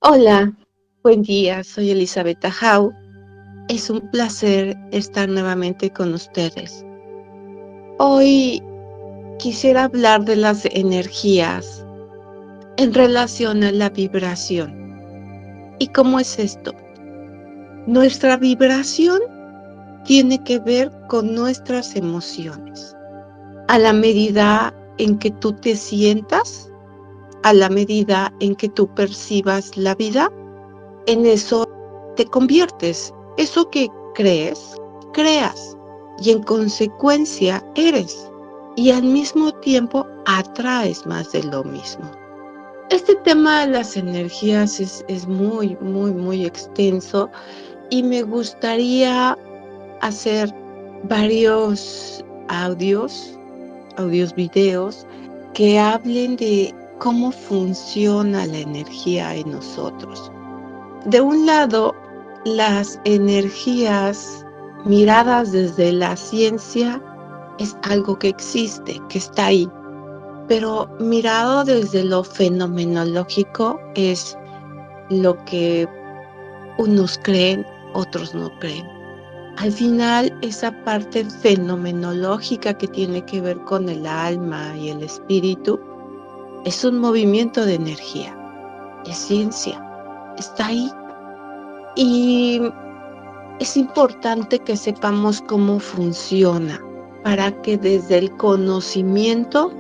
Hola, buen día, soy Elizabeth Jau. Es un placer estar nuevamente con ustedes. Hoy quisiera hablar de las energías en relación a la vibración. ¿Y cómo es esto? Nuestra vibración tiene que ver con nuestras emociones. A la medida en que tú te sientas, a la medida en que tú percibas la vida, en eso te conviertes. Eso que crees, creas. Y en consecuencia eres. Y al mismo tiempo atraes más de lo mismo. Este tema de las energías es muy, muy, muy extenso y me gustaría hacer varios videos que hablen de cómo funciona la energía en nosotros. De un lado, las energías miradas desde la ciencia es algo que existe, que está ahí, pero mirado desde lo fenomenológico es lo que unos creen, otros no creen. Al final, esa parte fenomenológica que tiene que ver con el alma y el espíritu es un movimiento de energía, es ciencia, está ahí. Y es importante que sepamos cómo funciona para que desde el conocimiento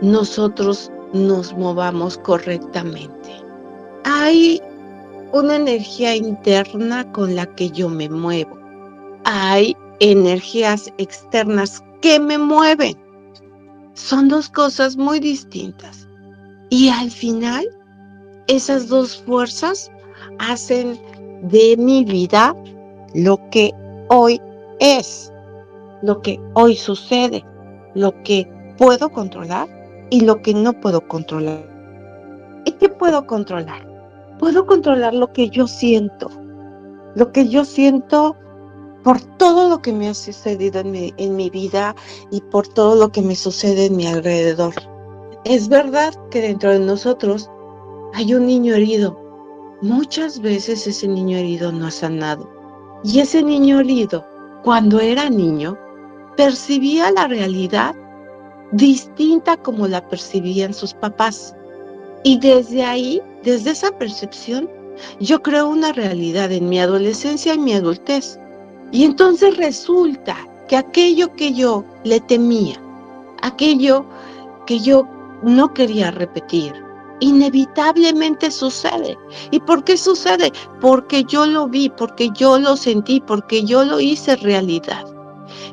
nosotros nos movamos correctamente. Hay una energía interna con la que yo me muevo. Hay energías externas que me mueven. Son dos cosas muy distintas. Y al final, esas dos fuerzas hacen de mi vida lo que hoy es, lo que hoy sucede, lo que puedo controlar y lo que no puedo controlar. ¿Y qué puedo controlar? Puedo controlar lo que yo siento por todo lo que me ha sucedido en mi vida y por todo lo que me sucede en mi alrededor. Es verdad que dentro de nosotros hay un niño herido. Muchas veces ese niño herido no ha sanado. Y ese niño herido, cuando era niño, percibía la realidad distinta como la percibían sus papás. Y desde ahí, desde esa percepción, yo creo una realidad en mi adolescencia y mi adultez. Y entonces resulta que aquello que yo le temía, aquello que yo no quería repetir, inevitablemente sucede. ¿Y por qué sucede? Porque yo lo vi, porque yo lo sentí, porque yo lo hice realidad.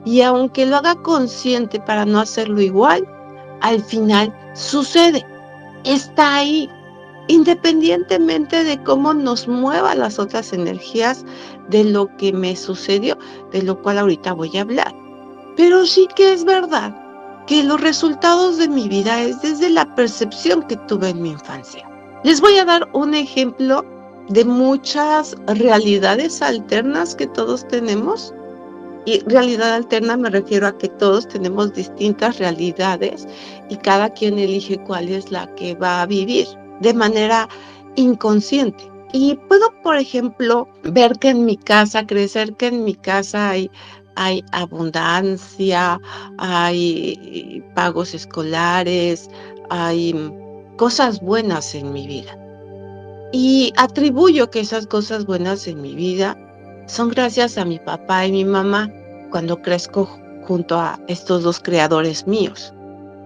Y aunque lo haga consciente para no hacerlo igual, al final sucede, está ahí, independientemente de cómo nos muevan las otras energías de lo que me sucedió, de lo cual ahorita voy a hablar. Pero sí que es verdad que los resultados de mi vida es desde la percepción que tuve en mi infancia. Les voy a dar un ejemplo de muchas realidades alternas que todos tenemos. Y realidad alterna me refiero a que todos tenemos distintas realidades y cada quien elige cuál es la que va a vivir de manera inconsciente. Y puedo, por ejemplo, ver que en mi casa, crecer que en mi casa hay abundancia, hay pagos escolares, hay cosas buenas en mi vida. Y atribuyo que esas cosas buenas en mi vida son gracias a mi papá y mi mamá cuando crezco junto a estos dos creadores míos.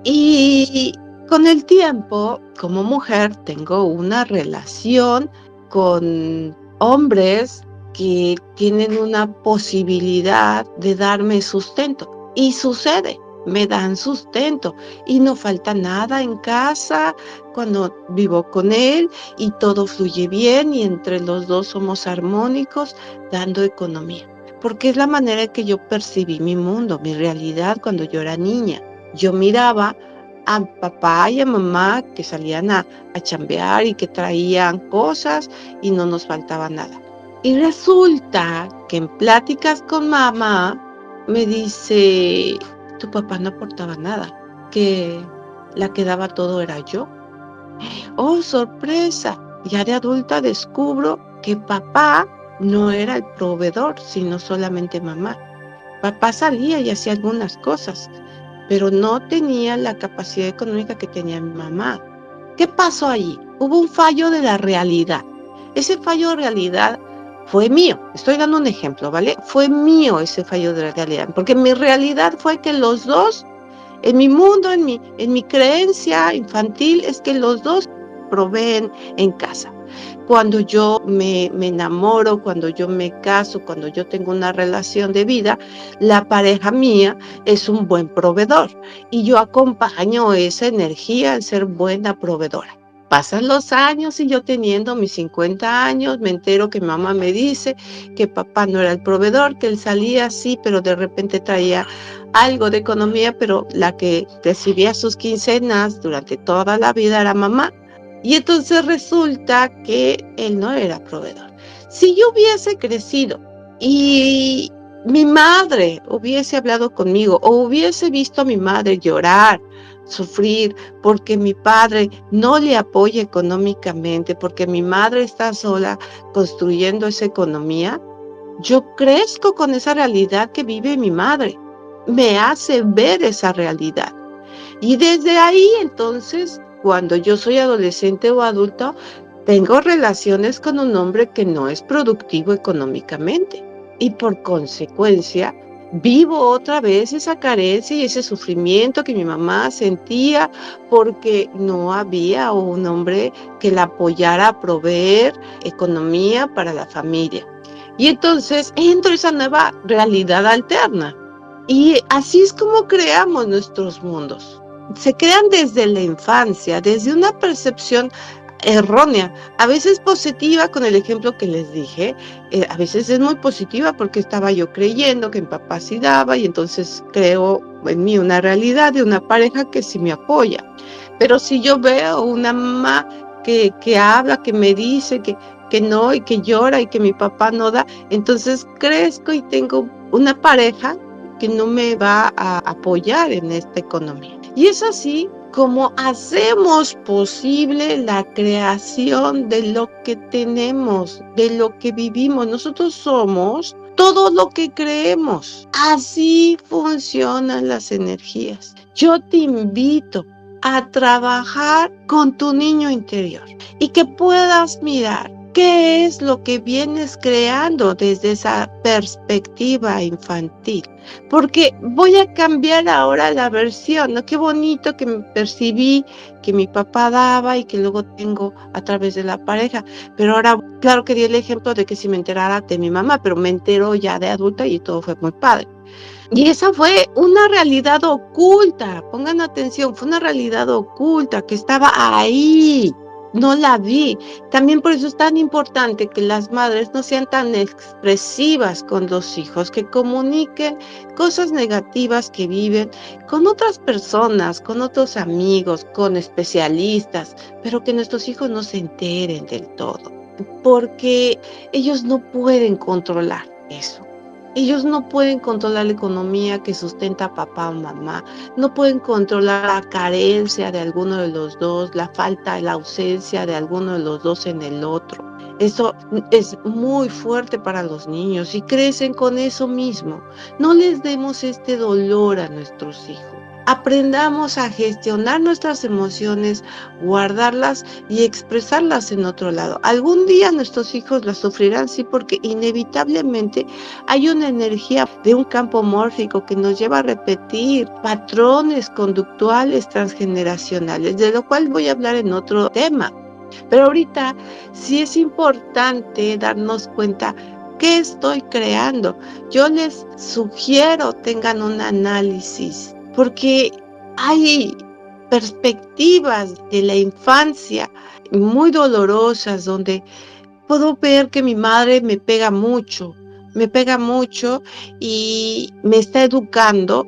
Y con el tiempo, como mujer, tengo una relación con hombres que tienen una posibilidad de darme sustento. Y sucede, me dan sustento y no falta nada en casa cuando vivo con él y todo fluye bien y entre los dos somos armónicos, dando economía. Porque es la manera en que yo percibí mi mundo, mi realidad cuando yo era niña. Yo miraba a papá y a mamá que salían a chambear y que traían cosas y no nos faltaba nada. Y resulta que en pláticas con mamá me dice, tu papá no aportaba nada, que la que daba todo era yo. ¡Oh, sorpresa! Ya de adulta descubro que papá no era el proveedor, sino solamente mamá. Papá salía y hacía algunas cosas, pero no tenía la capacidad económica que tenía mi mamá. ¿Qué pasó allí? Hubo un fallo de la realidad. Ese fallo de realidad fue mío. Estoy dando un ejemplo, ¿vale? Fue mío ese fallo de la realidad, porque mi realidad fue que los dos, en mi mundo, en mi creencia infantil, es que los dos proveen en casa. Cuando yo me enamoro, cuando yo me caso, cuando yo tengo una relación de vida, la pareja mía es un buen proveedor y yo acompaño esa energía en ser buena proveedora. Pasan los años y yo teniendo mis 50 años me entero que mi mamá me dice que papá no era el proveedor, que él salía así, pero de repente traía algo de economía, pero la que recibía sus quincenas durante toda la vida era mamá. Y entonces resulta que él no era proveedor. Si yo hubiese crecido y mi madre hubiese hablado conmigo o hubiese visto a mi madre llorar, sufrir, porque mi padre no le apoya económicamente, porque mi madre está sola construyendo esa economía, yo crezco con esa realidad que vive mi madre. Me hace ver esa realidad. Y desde ahí, entonces, cuando yo soy adolescente o adulto, tengo relaciones con un hombre que no es productivo económicamente. Y por consecuencia, vivo otra vez esa carencia y ese sufrimiento que mi mamá sentía porque no había un hombre que la apoyara a proveer economía para la familia. Y entonces entro a esa nueva realidad alterna. Y así es como creamos nuestros mundos. Se crean desde la infancia, desde una percepción errónea, a veces positiva con el ejemplo que les dije, a veces es muy positiva porque estaba yo creyendo que mi papá sí daba y entonces creo en mí una realidad de una pareja que sí me apoya. Pero si yo veo una mamá que habla, que me dice que no y que llora y que mi papá no da, entonces crezco y tengo una pareja que no me va a apoyar en esta economía. Y es así como hacemos posible la creación de lo que tenemos, de lo que vivimos. Nosotros somos todo lo que creemos. Así funcionan las energías. Yo te invito a trabajar con tu niño interior y que puedas mirar qué es lo que vienes creando desde esa perspectiva infantil. Porque voy a cambiar ahora la versión, ¿no? Qué bonito que me percibí que mi papá daba y que luego tengo a través de la pareja. Pero ahora, claro que di el ejemplo de que si me enterara de mi mamá, pero me enteró ya de adulta y todo fue muy padre. Y esa fue una realidad oculta, pongan atención, fue una realidad oculta que estaba ahí, no la vi. También por eso es tan importante que las madres no sean tan expresivas con los hijos, que comuniquen cosas negativas que viven con otras personas, con otros amigos, con especialistas, pero que nuestros hijos no se enteren del todo, porque ellos no pueden controlar eso. Ellos no pueden controlar la economía que sustenta a papá o mamá, no pueden controlar la carencia de alguno de los dos, la falta, la ausencia de alguno de los dos en el otro. Eso es muy fuerte para los niños y crecen con eso mismo. No les demos este dolor a nuestros hijos. Aprendamos a gestionar nuestras emociones, guardarlas y expresarlas en otro lado. Algún día nuestros hijos las sufrirán, sí, porque inevitablemente hay una energía de un campo mórfico que nos lleva a repetir patrones conductuales transgeneracionales, de lo cual voy a hablar en otro tema. Pero ahorita sí es importante darnos cuenta qué estoy creando. Yo les sugiero tengan un análisis, porque hay perspectivas de la infancia muy dolorosas donde puedo ver que mi madre me pega mucho y me está educando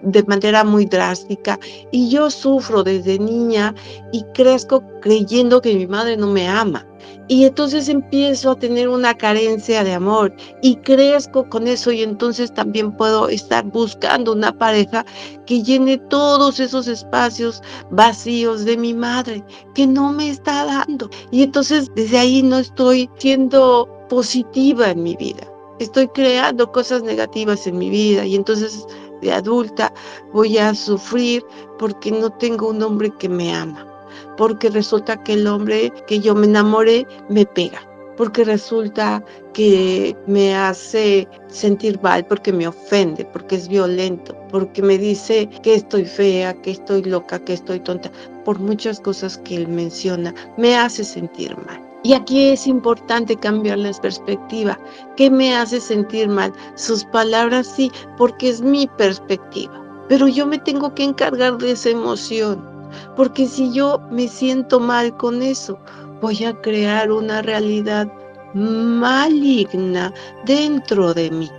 de manera muy drástica y yo sufro desde niña y crezco creyendo que mi madre no me ama. Y entonces empiezo a tener una carencia de amor y crezco con eso, y entonces también puedo estar buscando una pareja que llene todos esos espacios vacíos de mi madre que no me está dando. Y entonces desde ahí no estoy siendo positiva en mi vida. Estoy creando cosas negativas en mi vida, y entonces de adulta voy a sufrir porque no tengo un hombre que me ama, porque resulta que el hombre que yo me enamoré me pega, porque resulta que me hace sentir mal, porque me ofende, porque es violento, porque me dice que estoy fea, que estoy loca, que estoy tonta, por muchas cosas que él menciona, me hace sentir mal. Y aquí es importante cambiar la perspectiva. ¿Qué me hace sentir mal? Sus palabras sí, porque es mi perspectiva, pero yo me tengo que encargar de esa emoción. Porque si yo me siento mal con eso, voy a crear una realidad maligna dentro de mí.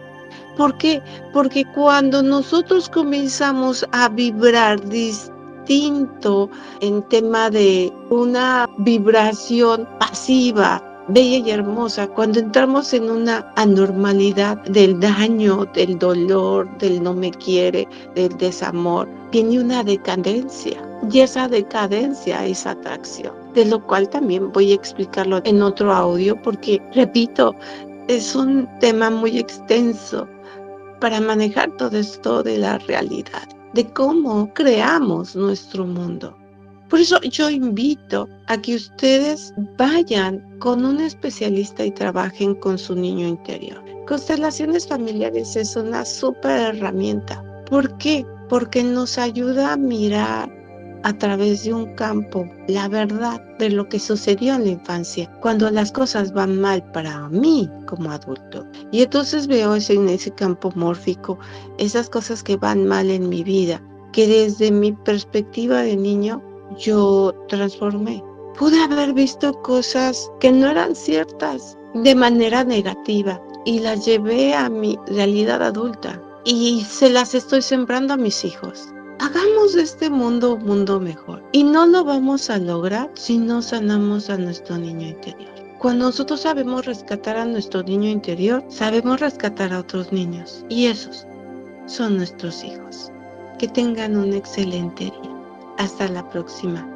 ¿Por qué? Porque cuando nosotros comenzamos a vibrar distinto en tema de una vibración pasiva, bella y hermosa, cuando entramos en una anormalidad del daño, del dolor, del no me quiere, del desamor, viene una decadencia. Y esa decadencia es atracción, de lo cual también voy a explicarlo en otro audio, porque, repito, es un tema muy extenso para manejar todo esto de la realidad, de cómo creamos nuestro mundo. Por eso yo invito a que ustedes vayan con un especialista y trabajen con su niño interior. Constelaciones familiares es una súper herramienta. ¿Por qué? Porque nos ayuda a mirar a través de un campo la verdad de lo que sucedió en la infancia, cuando las cosas van mal para mí como adulto. Y entonces veo en ese campo mórfico esas cosas que van mal en mi vida, que desde mi perspectiva de niño yo transformé. Pude haber visto cosas que no eran ciertas de manera negativa y las llevé a mi realidad adulta y se las estoy sembrando a mis hijos. Hagamos de este mundo un mundo mejor, y no lo vamos a lograr si no sanamos a nuestro niño interior. Cuando nosotros sabemos rescatar a nuestro niño interior, sabemos rescatar a otros niños, y esos son nuestros hijos. Que tengan un excelente día. Hasta la próxima.